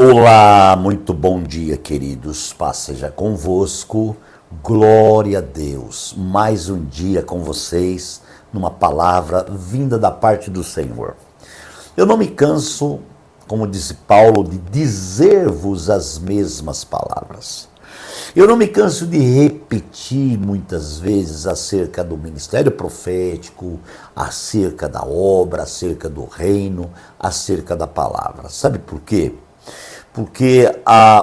Olá, muito bom dia, queridos. Paz seja convosco. Glória a Deus. Mais um dia com vocês, numa palavra vinda da parte do Senhor. Eu não me canso, como disse Paulo, de dizer-vos as mesmas palavras. Eu não me canso de repetir muitas vezes acerca do ministério profético, acerca da obra, acerca do reino, acerca da palavra. Sabe por quê? Porque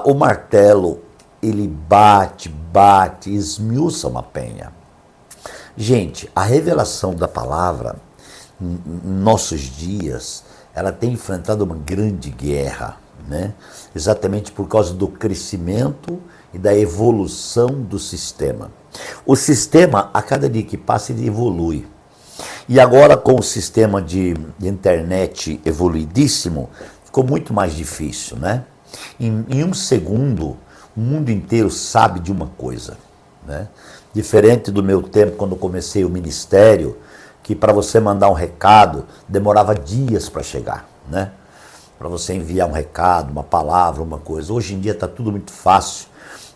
o martelo, ele bate, esmiuça uma penha. Gente, a revelação da palavra, em nossos dias, ela tem enfrentado uma grande guerra, né? Exatamente por causa do crescimento e da evolução do sistema. O sistema, a cada dia que passa, ele evolui. E agora, com o sistema de internet evoluidíssimo, ficou muito mais difícil, né? Em um segundo, o mundo inteiro sabe de uma coisa, né? Diferente do meu tempo, quando comecei o ministério, que para você mandar um recado, demorava dias para chegar, né? Para você enviar um recado, uma palavra, uma coisa. Hoje em dia está tudo muito fácil.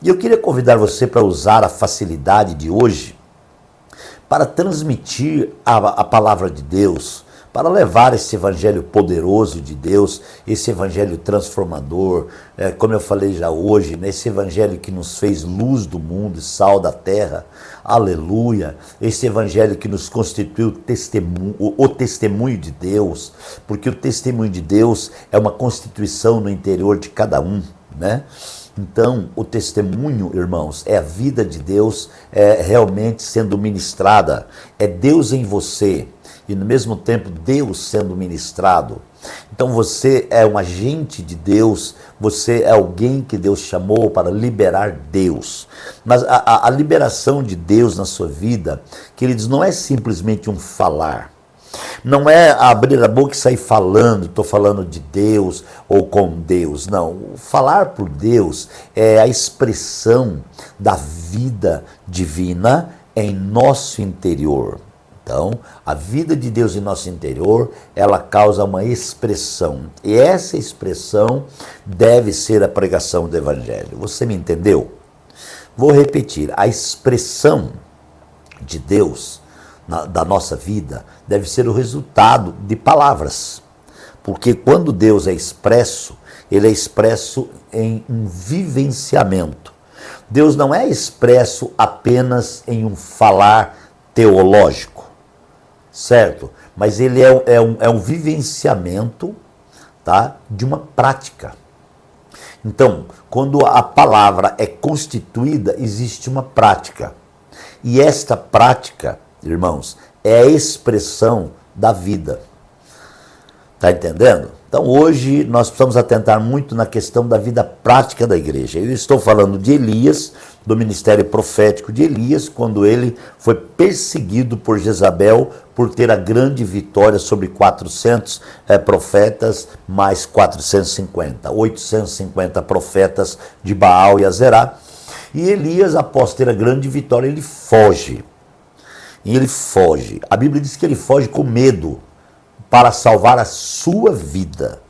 E eu queria convidar você para usar a facilidade de hoje para transmitir a palavra de Deus, para levar esse evangelho poderoso de Deus, esse evangelho transformador, como eu falei já hoje, esse evangelho que nos fez luz do mundo e sal da terra, aleluia, esse evangelho que nos constituiu o testemunho de Deus, porque o testemunho de Deus é uma constituição no interior de cada um, né? Então, o testemunho, irmãos, é a vida de Deus realmente sendo ministrada, é Deus em você, e no mesmo tempo Deus sendo ministrado. Então você é um agente de Deus, você é alguém que Deus chamou para liberar Deus. Mas a liberação de Deus na sua vida, queridos, não é simplesmente um falar. Não é abrir a boca e sair falando, estou falando de Deus ou com Deus. Não, falar por Deus é a expressão da vida divina em nosso interior. Então, a vida de Deus em nosso interior, ela causa uma expressão. E essa expressão deve ser a pregação do Evangelho. Você me entendeu? Vou repetir. A expressão de Deus da nossa vida deve ser o resultado de palavras. Porque quando Deus é expresso, ele é expresso em um vivenciamento. Deus não é expresso apenas em um falar teológico. Certo? Mas ele é um vivenciamento, tá, de uma prática. Então, quando a palavra é constituída, existe uma prática. E esta prática, irmãos, é a expressão da vida. Tá entendendo? Então, hoje nós precisamos atentar muito na questão da vida prática da igreja. Eu estou falando de Elias, do ministério profético de Elias, quando ele foi perseguido por Jezabel por ter a grande vitória sobre 400 profetas, mais 450, 850 profetas de Baal e Azerá. E Elias, após ter a grande vitória, ele foge. E ele foge. A Bíblia diz que ele foge com medo, para salvar a sua vida.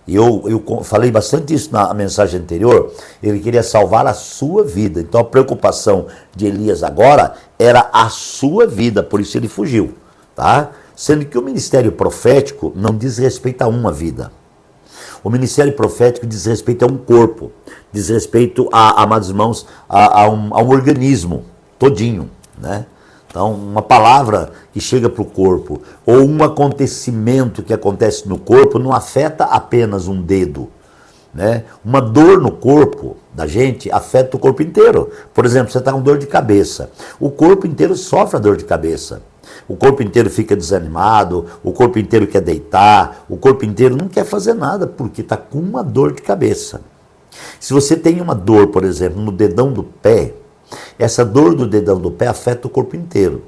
Eu falei bastante isso na mensagem anterior. Ele queria salvar a sua vida. Então a preocupação de Elias agora era a sua vida, por isso ele fugiu, tá? Sendo que o ministério profético não diz respeito a uma vida. O ministério profético diz respeito a um corpo, diz respeito, amados irmãos, a um organismo todinho, né? Então, uma palavra que chega para o corpo, ou um acontecimento que acontece no corpo, não afeta apenas um dedo, né? Uma dor no corpo da gente afeta o corpo inteiro. Por exemplo, você está com dor de cabeça. O corpo inteiro sofre a dor de cabeça. O corpo inteiro fica desanimado, o corpo inteiro quer deitar, o corpo inteiro não quer fazer nada, porque está com uma dor de cabeça. Se você tem uma dor, por exemplo, no dedão do pé, essa dor do dedão do pé afeta o corpo inteiro.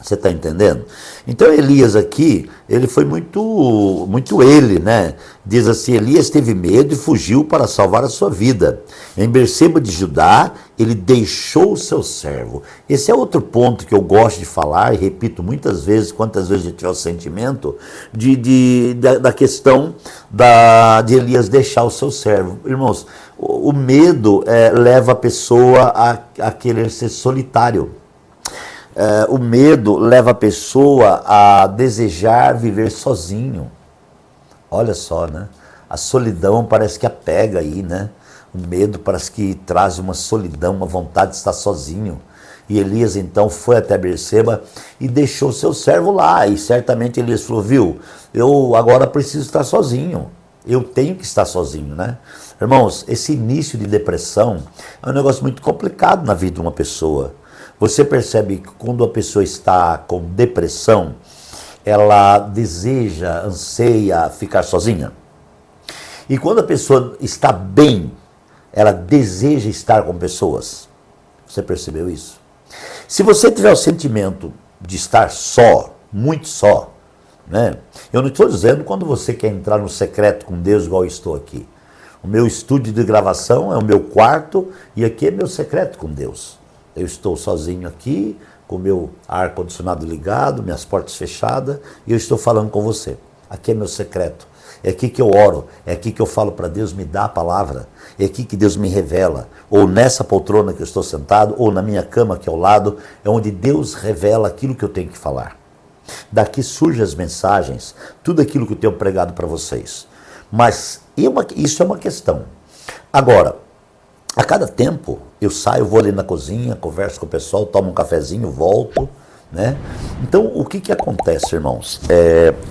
Você está entendendo? Então Elias aqui, ele foi muito ele, né? Diz assim, Elias teve medo e fugiu para salvar a sua vida. Em Berseba de Judá, ele deixou o seu servo. Esse é outro ponto que eu gosto de falar, e repito muitas vezes, quantas vezes eu tiver o sentimento, da questão de Elias deixar o seu servo. Irmãos, o medo leva a pessoa a querer ser solitário. O medo leva a pessoa a desejar viver sozinho. Olha só, né? A solidão parece que apega aí, né? O medo parece que traz uma solidão, uma vontade de estar sozinho. E Elias então foi até Berseba e deixou seu servo lá. E certamente Elias falou, viu, eu agora preciso estar sozinho. Eu tenho que estar sozinho, né? Irmãos, esse início de depressão é um negócio muito complicado na vida de uma pessoa. Você percebe que quando a pessoa está com depressão, ela deseja, anseia ficar sozinha. E quando a pessoa está bem, ela deseja estar com pessoas. Você percebeu isso? Se você tiver o sentimento de estar só, muito só, né? Eu não estou dizendo quando você quer entrar no secreto com Deus, igual eu estou aqui. O meu estúdio de gravação é o meu quarto e aqui é meu secreto com Deus. Eu estou sozinho aqui, com o meu ar-condicionado ligado, minhas portas fechadas, e eu estou falando com você. Aqui é meu secreto. É aqui que eu oro, é aqui que eu falo para Deus, me dá a palavra. É aqui que Deus me revela. Ou nessa poltrona que eu estou sentado, ou na minha cama aqui ao lado, é onde Deus revela aquilo que eu tenho que falar. Daqui surgem as mensagens, tudo aquilo que eu tenho pregado para vocês. Mas isso é uma questão. Agora, a cada tempo, eu saio, vou ali na cozinha, converso com o pessoal, tomo um cafezinho, volto, né? Então, o que acontece, irmãos?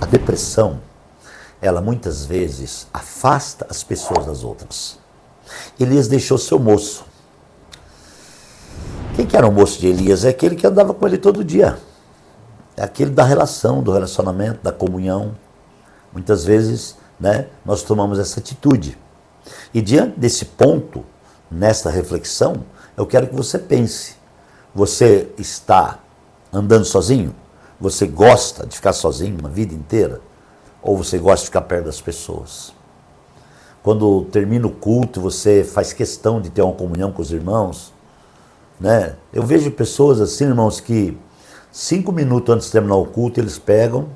A depressão, ela muitas vezes afasta as pessoas das outras. Elias deixou seu moço. Quem que era o moço de Elias? É aquele que andava com ele todo dia. É aquele da relação, do relacionamento, da comunhão. Muitas vezes, né, nós tomamos essa atitude. E diante desse ponto, nesta reflexão, eu quero que você pense. Você está andando sozinho? Você gosta de ficar sozinho uma vida inteira? Ou você gosta de ficar perto das pessoas? Quando termina o culto, você faz questão de ter uma comunhão com os irmãos, né? Eu vejo pessoas assim, irmãos, que 5 minutos antes de terminar o culto, eles pegam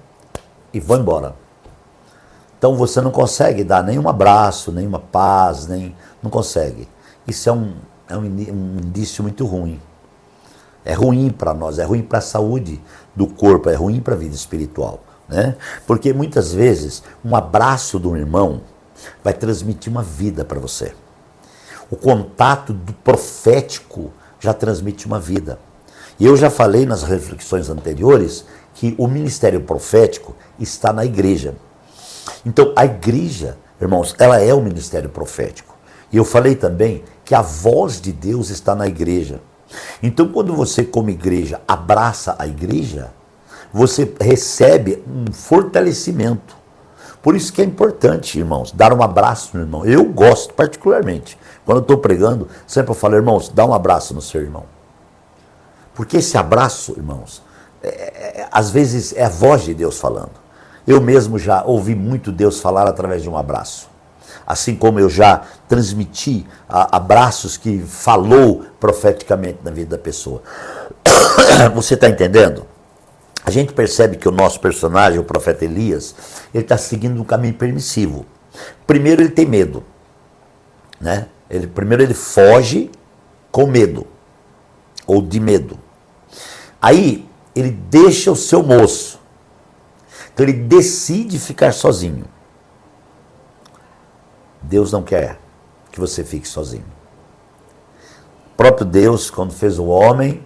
e vão embora. Então você não consegue dar nenhum abraço, nenhuma paz, não consegue. Isso é um indício muito ruim. É ruim para nós, é ruim para a saúde do corpo, é ruim para a vida espiritual, né? Porque muitas vezes um abraço de um irmão vai transmitir uma vida para você. O contato do profético já transmite uma vida. E eu já falei nas reflexões anteriores que o ministério profético está na igreja. Então a igreja, irmãos, ela é o ministério profético. E eu falei também que a voz de Deus está na igreja. Então quando você como igreja abraça a igreja, você recebe um fortalecimento. Por isso que é importante, irmãos, dar um abraço no irmão. Eu gosto particularmente. Quando eu estou pregando, sempre eu falo, irmãos, dá um abraço no seu irmão. Porque esse abraço, irmãos, às vezes é a voz de Deus falando. Eu mesmo já ouvi muito Deus falar através de um abraço. Assim como eu já transmiti abraços que falou profeticamente na vida da pessoa. Você está entendendo? A gente percebe que o nosso personagem, o profeta Elias, ele está seguindo um caminho permissivo. Primeiro ele tem medo, né? Primeiro ele foge com medo, ou de medo. Aí ele deixa o seu moço. Então ele decide ficar sozinho. Deus não quer que você fique sozinho. O próprio Deus, quando fez o homem,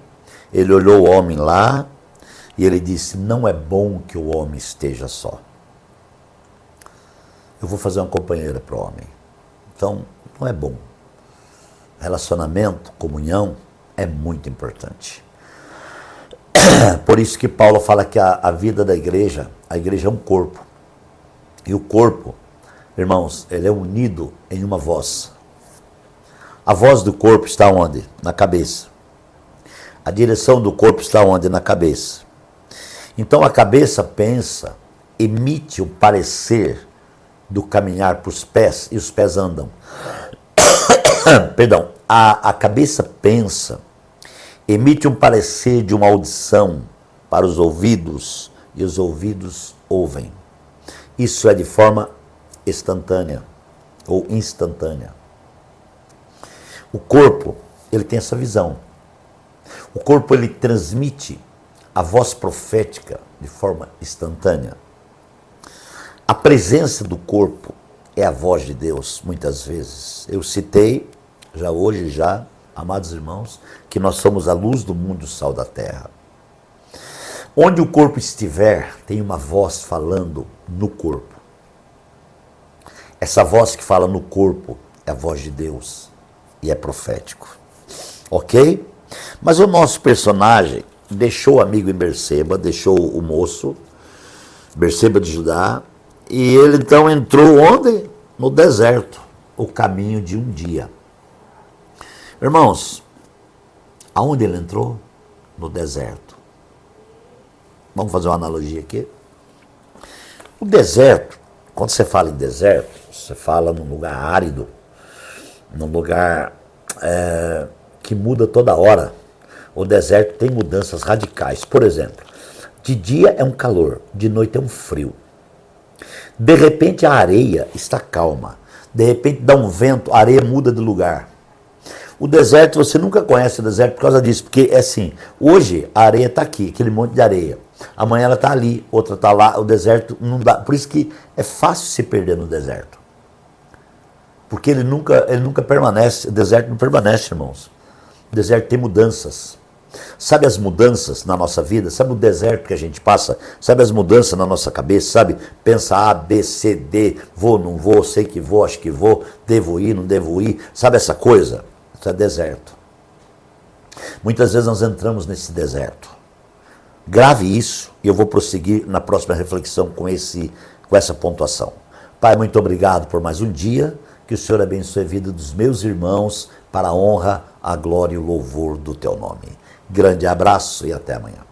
ele olhou o homem lá e ele disse, não é bom que o homem esteja só. Eu vou fazer uma companheira para o homem. Então, não é bom. Relacionamento, comunhão, é muito importante. Por isso que Paulo fala que a vida da igreja, a igreja é um corpo. E o corpo, irmãos, ele é unido em uma voz. A voz do corpo está onde? Na cabeça. A direção do corpo está onde? Na cabeça. Então a cabeça pensa, emite o parecer do caminhar para os pés e os pés andam. Perdão, a cabeça pensa, emite um parecer de uma audição para os ouvidos e os ouvidos ouvem. Isso é de forma instantânea ou instantânea. O corpo, ele tem essa visão. O corpo, ele transmite a voz profética de forma instantânea. A presença do corpo é a voz de Deus, muitas vezes. Eu citei, amados irmãos, que nós somos a luz do mundo, o sal da terra. Onde o corpo estiver, tem uma voz falando no corpo. Essa voz que fala no corpo é a voz de Deus e é profético. Ok? Mas o nosso personagem deixou o amigo em Berseba, deixou o moço, Berseba de Judá, e ele então entrou onde? No deserto, o caminho de um dia. Irmãos, aonde ele entrou? No deserto. Vamos fazer uma analogia aqui? O deserto, quando você fala em deserto, você fala num lugar árido, num lugar que muda toda hora. O deserto tem mudanças radicais. Por exemplo, de dia é um calor, de noite é um frio. De repente a areia está calma. De repente dá um vento, a areia muda de lugar. O deserto, você nunca conhece o deserto por causa disso, porque é assim, hoje a areia está aqui, aquele monte de areia. Amanhã ela está ali, outra está lá, o deserto não dá. Por isso que é fácil se perder no deserto. Porque ele nunca permanece, o deserto não permanece, irmãos. O deserto tem mudanças. Sabe as mudanças na nossa vida? Sabe o deserto que a gente passa? Sabe as mudanças na nossa cabeça? Sabe? Pensa A, B, C, D, vou, não vou, sei que vou, acho que vou, devo ir, não devo ir. Sabe essa coisa? Isso é deserto. Muitas vezes nós entramos nesse deserto. Grave isso e eu vou prosseguir na próxima reflexão com essa pontuação. Pai, muito obrigado por mais um dia. Que o Senhor abençoe a vida dos meus irmãos para a honra, a glória e o louvor do teu nome. Grande abraço e até amanhã.